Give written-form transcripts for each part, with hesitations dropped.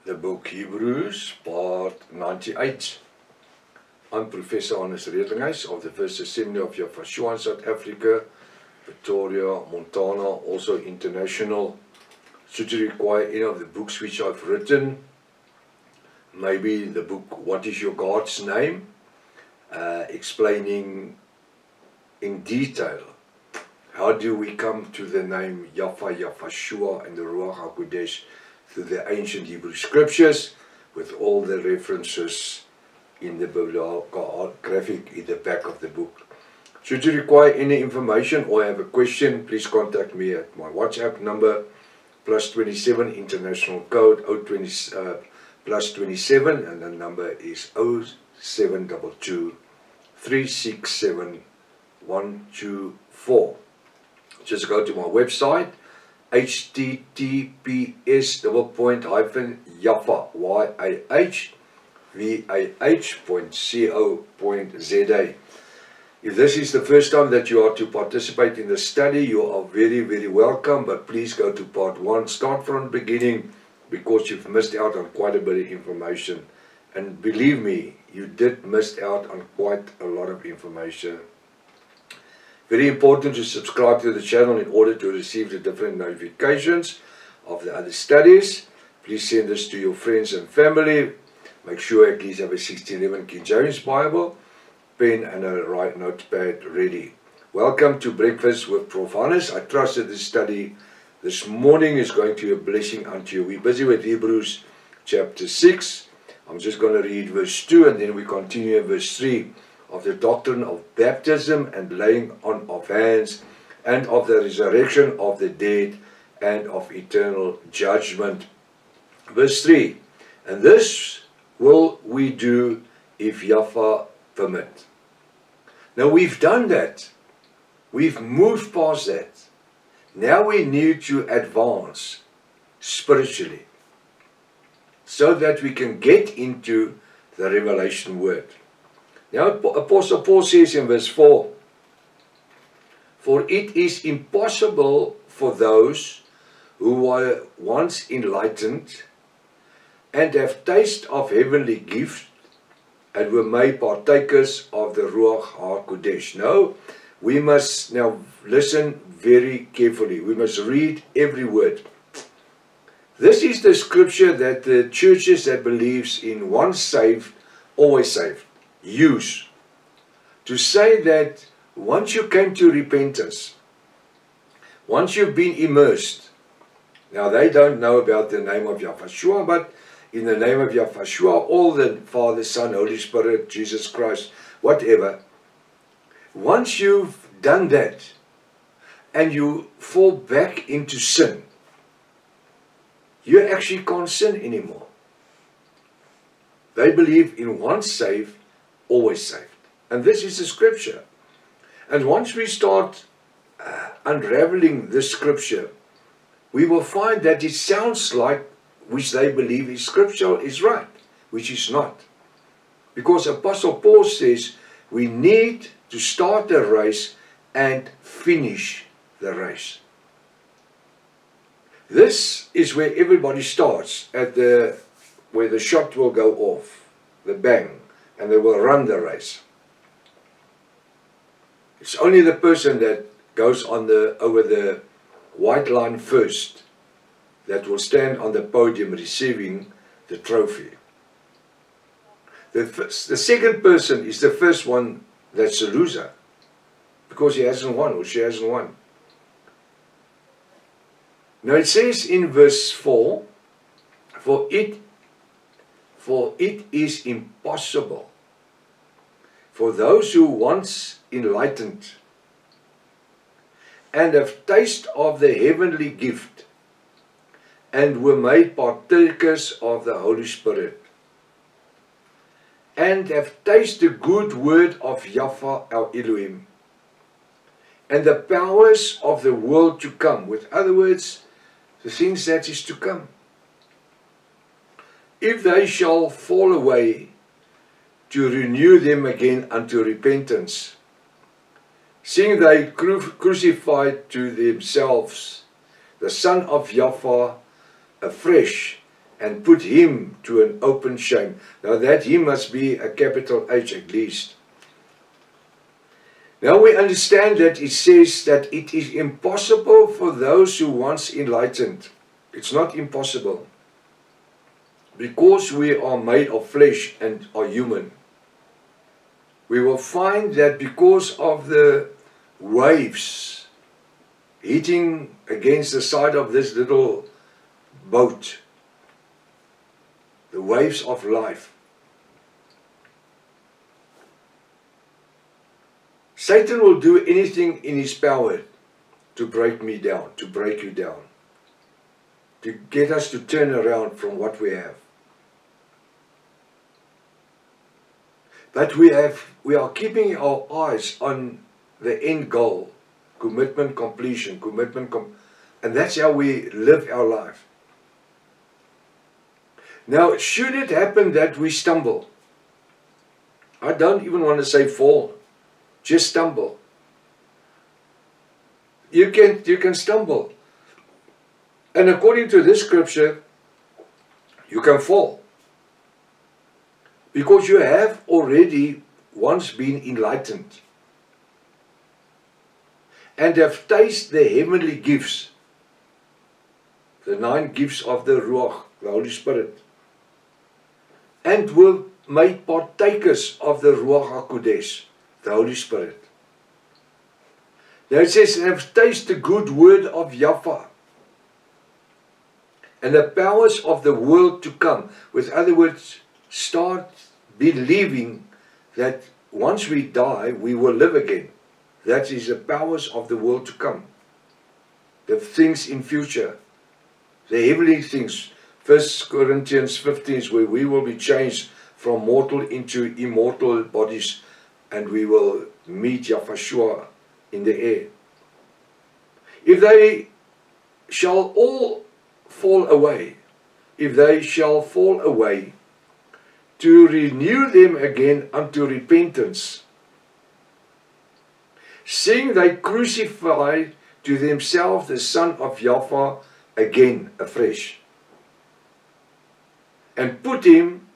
the book Hebrews, part 98. I'm Professor Hannes Redlinghuis of the First Assembly of Yafashua in South Africa, Pretoria, Montana, also international. Should you require any of the books which I've written, maybe the book What is Your God's Name, explaining in detail how do we come to the name Yafashua and the Ruach HaKodesh through the ancient Hebrew scriptures, with all the references in the graphic in the back of the book. Should you require any information or have a question, please contact me at my WhatsApp number, +27 international code 020 +27, and the number is 0722 367 124. Just go to my website, https://yafah.co.za. If this is the first time that you are to participate in the study, you are very, very welcome, but please go to part 1, start from the beginning, because you've missed out on quite a bit of information. And believe me, you did miss out on quite a lot of information. Very important to subscribe to the channel in order to receive the different notifications of the other studies. Please send this to your friends and family. Make sure at least have a 1611 King James Bible, pen and a right notepad ready. Welcome to Breakfast with Prof. Hannes. I trust that this study this morning is going to be a blessing unto you. We're busy with Hebrews chapter 6. I'm just going to read verse 2 and then we continue in verse 3. Of the doctrine of baptism and laying on of hands, and of the resurrection of the dead, and of eternal judgment. Verse 3, and this will we do if Yafah permit. Now we've done that. We've moved past that. Now we need to advance spiritually, so that we can get into the revelation word. Now Apostle Paul says in verse 4, for it is impossible for those who were once enlightened and have tasted of heavenly gift and were made partakers of the Ruach HaKodesh. Now we must now listen very carefully. We must read every word. This is the scripture that the churches that believes in once saved, always saved, use to say that once you came to repentance, once you've been immersed, now they don't know about the name of Yafashua, but in the name of Yafashua, all the Father, Son, Holy Spirit, Jesus Christ, whatever, once you've done that and you fall back into sin, you actually can't sin anymore. They believe in once saved, always saved. And this is the scripture. And once we start unraveling this scripture, we will find that it sounds like, which they believe is scriptural, is right, which is not. Because Apostle Paul says we need to start the race and finish the race. This is where everybody starts, at where the shot will go off, the bang, and they will run the race. It's only the person that goes on over the white line first that will stand on the podium receiving the trophy. The second person is the first one that's a loser, because he hasn't won or she hasn't won. Now it says in verse 4, for it is impossible for those who once enlightened and have tasted of the heavenly gift and were made partakers of the Holy Spirit and have tasted the good word of Yafah our Elohim and the powers of the world to come. With other words, the things that is to come. If they shall fall away, to renew them again unto repentance, seeing they crucified to themselves the Son of Yafah afresh, and put him to an open shame. Now that he must be a capital H at least. Now we understand that it says that it is impossible for those who once enlightened. It's not impossible. Because we are made of flesh and are human. We will find that because of the waves hitting against the side of this little boat, the waves of life, Satan will do anything in his power to break me down, to break you down, to get us to turn around from what we have. But we are keeping our eyes on the end goal, commitment, completion, and that's how we live our life. Now, should it happen that we stumble, I don't even want to say fall, just stumble. You can stumble. And according to this scripture, you can fall. Because you have already once been enlightened and have tasted the heavenly gifts, the 9 gifts of the Ruach, the Holy Spirit, and were made partakers of the Ruach HaKodesh, the Holy Spirit. Now it says, and have tasted the good word of Yahweh and the powers of the world to come. With other words, start believing that once we die, we will live again. That is the powers of the world to come. The things in future, the heavenly things. 1 Corinthians 15 is where we will be changed from mortal into immortal bodies, and we will meet Yahushua in the air. If they shall all fall away, if they shall fall away, to renew them again unto repentance, seeing they crucify to themselves the Son of Yahweh again afresh, and put him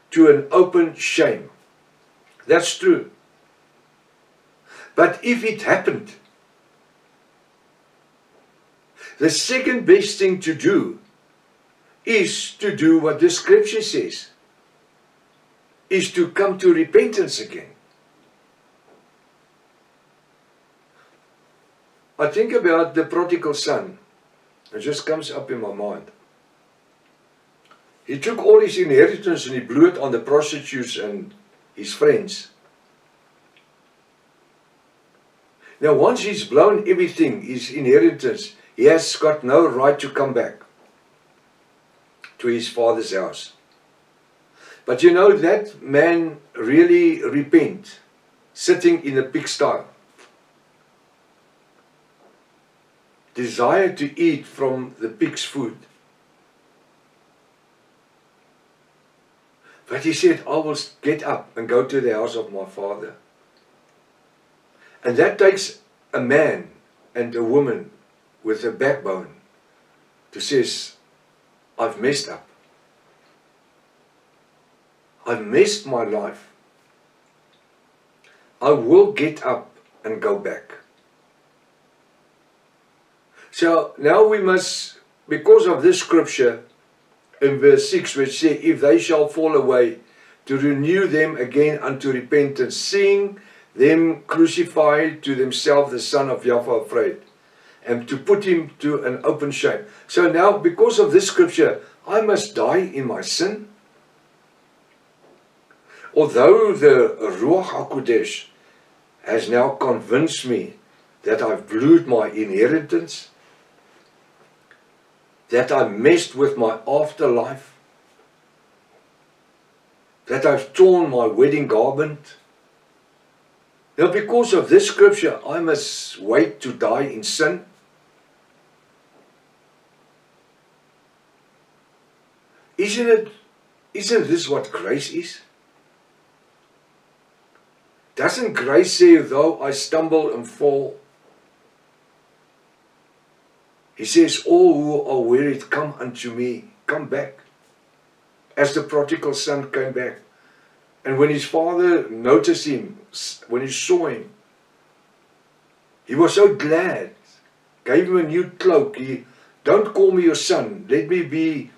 to an open shame. That's true. But if it happened, the second best thing to do is to do what the scripture says, is to come to repentance again. I think about the prodigal son. It just comes up in my mind. He took all his inheritance and he blew it on the prostitutes and his friends. Now once he's blown everything, his inheritance, he has got no right to come back to his father's house. But you know, that man really repent, sitting in a pigsty, desired to eat from the pig's food. But he said, I will get up and go to the house of my father. And that takes a man and a woman with a backbone to say, I've messed up. I've messed my life. I will get up and go back. So now we must, because of this scripture in verse 6, which says, if they shall fall away, to renew them again unto repentance, seeing them crucified to themselves the Son of Yahweh afraid, and to put him to an open shame. So now, because of this scripture, I must die in my sin. Although the Ruach HaKodesh has now convinced me that I've blew my inheritance, that I messed with my afterlife, that I've torn my wedding garment. Now because of this scripture, I must wait to die in sin. Isn't this what grace is? Doesn't grace say, though I stumble and fall, he says, all who are wearied, come unto me, come back. as the prodigal son came back. And when his father noticed him, when he saw him, he was so glad. Gave him a new cloak. He, don't call me your son. Let me be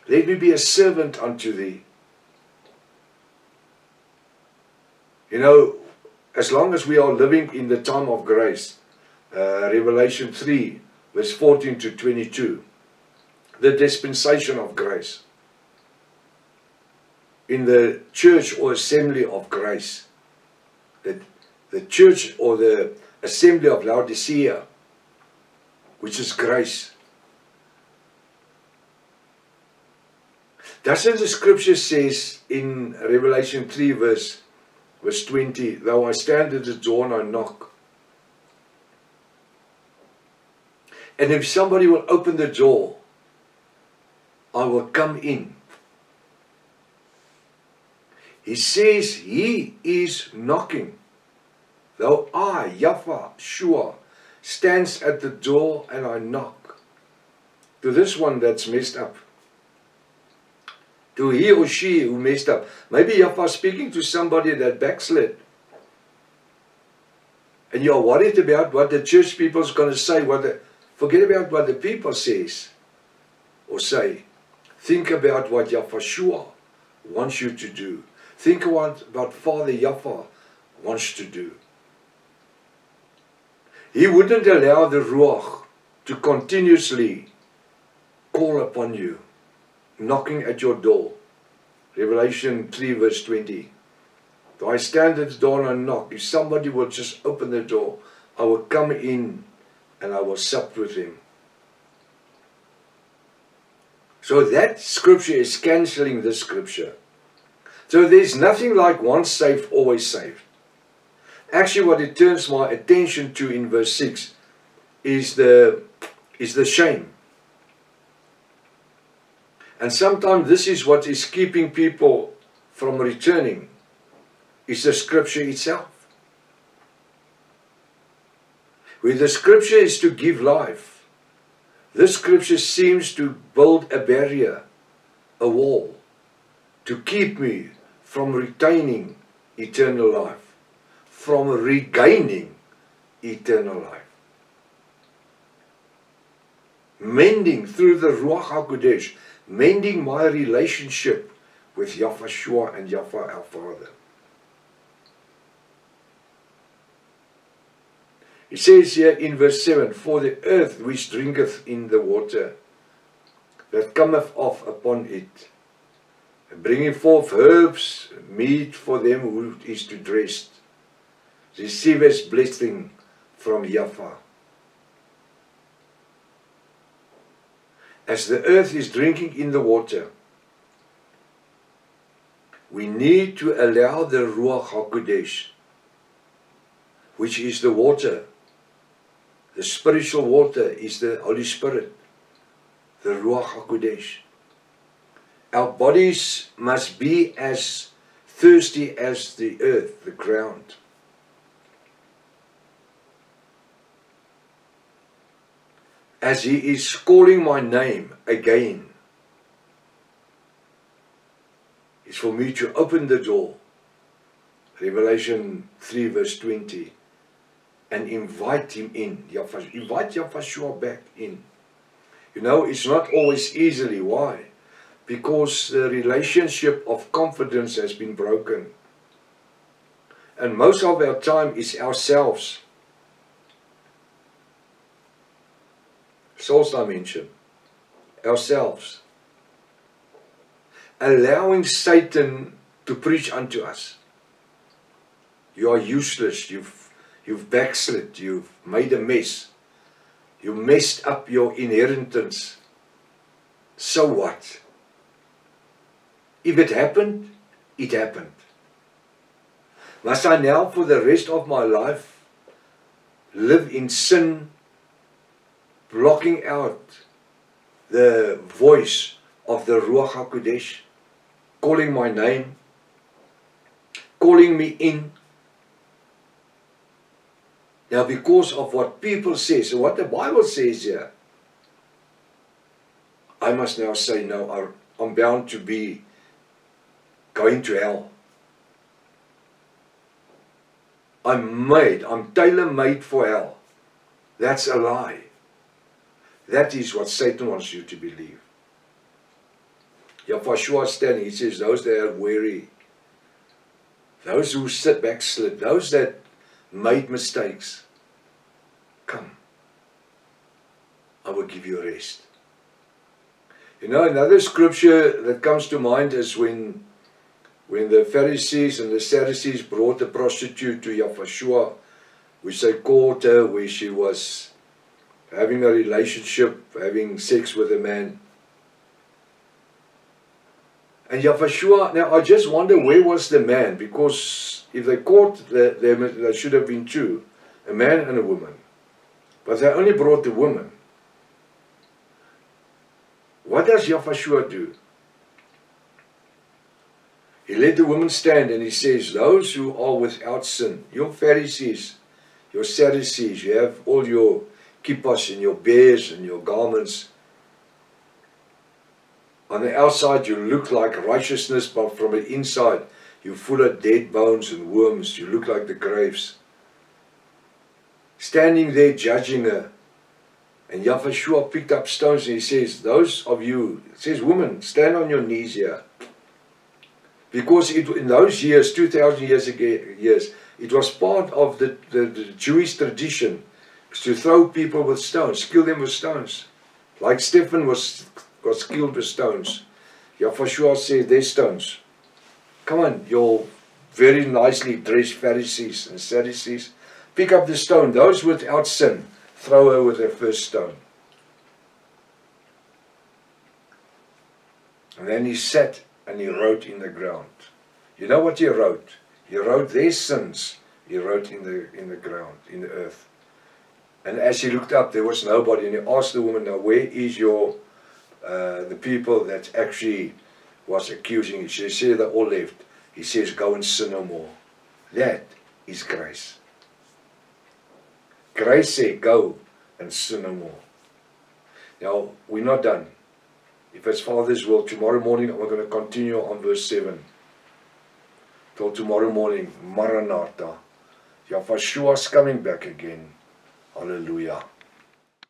a servant unto thee. You know, as long as we are living in the time of grace, Revelation 3, verse 14 to 22, the dispensation of grace, in the church or assembly of grace, the church or the assembly of Laodicea, which is grace. Doesn't the scripture says in Revelation 3 verse 20, though I stand at the door and I knock, and if somebody will open the door, I will come in. He says he is knocking. Though I, Yahweh, stands at the door and I knock. To this one that's messed up. To he or she who messed up. Maybe Yahweh speaking to somebody that backslid. And you're worried about what the church people is going to say. Forget about what the people says or say. Think about what Yahweh wants you to do. Think about Father Yahweh wants to do. He wouldn't allow the Ruach to continuously call upon you, knocking at your door. Revelation 3 verse 20. Though I stand at the door and I knock, if somebody will just open the door, I will come in and I will sup with him. So that scripture is cancelling this scripture. So there's nothing like once saved, always saved. Actually, what it turns my attention to in verse 6 is the shame. And sometimes this is what is keeping people from returning, is the scripture itself. Where the scripture is to give life, this scripture seems to build a barrier, a wall, to keep me from retaining eternal life, from regaining eternal life. Mending through the Ruach HaKodesh, mending my relationship with Yahweh and Yahweh our Father. It says here in verse 7, for the earth which drinketh in the water that cometh off upon it, bringing forth herbs, meat for them who is to dress, receiveth blessing from Yahweh. As the earth is drinking in the water, we need to allow the Ruach HaKodesh, which is the water. The spiritual water is the Holy Spirit, the Ruach HaKodesh. Our bodies must be as thirsty as the earth, the ground. As he is calling my name again, it's for me to open the door, Revelation 3 verse 20, and invite him in. Invite Yahweh back in. You know, it's not always easily. Why? Because the relationship of confidence has been broken. And most of our time is ourselves. Soul's dimension. Ourselves. Allowing Satan to preach unto us. You are useless. You've backslid. You've made a mess. You messed up your inheritance. So what? If it happened, it happened. Must I now for the rest of my life live in sin, blocking out the voice of the Ruach HaKodesh, calling my name, calling me in? Now because of what people say, so what the Bible says here, I must now say no, I'm bound to be going to hell. I'm tailor-made for hell. That's a lie. That is what Satan wants you to believe. Yahushua is standing, he says, those that are weary, those who sit backslid, those that made mistakes, come. I will give you rest. You know, another scripture that comes to mind is when the Pharisees and the Sadducees brought the prostitute to Yahushua, which they caught her where she was having a relationship, having sex with a man. And Yahushua, now I just wonder where was the man, because if they caught them, they should have been two, a man and a woman. But they only brought the woman. What does Yahushua do? He let the woman stand and he says, those who are without sin, your Pharisees, your Sadducees, you have all your kippas and your bears and your garments. On the outside you look like righteousness, but from the inside you're full of dead bones and worms. You look like the graves. Standing there judging her. And Yahushua picked up stones and he says, those of you, it says, woman, stand on your knees here. Because in those years, 2,000 years ago, it was part of the Jewish tradition to throw people with stones, kill them with stones. Like Stephen was killed with stones. Yahushua said, there's stones. Come on, you very nicely dressed Pharisees and Sadducees, pick up the stone. Those without sin, throw her with their first stone. And then he sat and he wrote in the ground. You know what he wrote? He wrote their sins. He wrote in the ground, in the earth. And as he looked up, there was nobody. And he asked the woman, now where is the people that actually was accusing you? She said they all left. He says, go and sin no more. That is grace. Grace said, go and sin no more. Now, we're not done. If it's Father's will, tomorrow morning I'm going to continue on verse 7. Till tomorrow morning, Maranatha. Yahushua is coming back again. Hallelujah.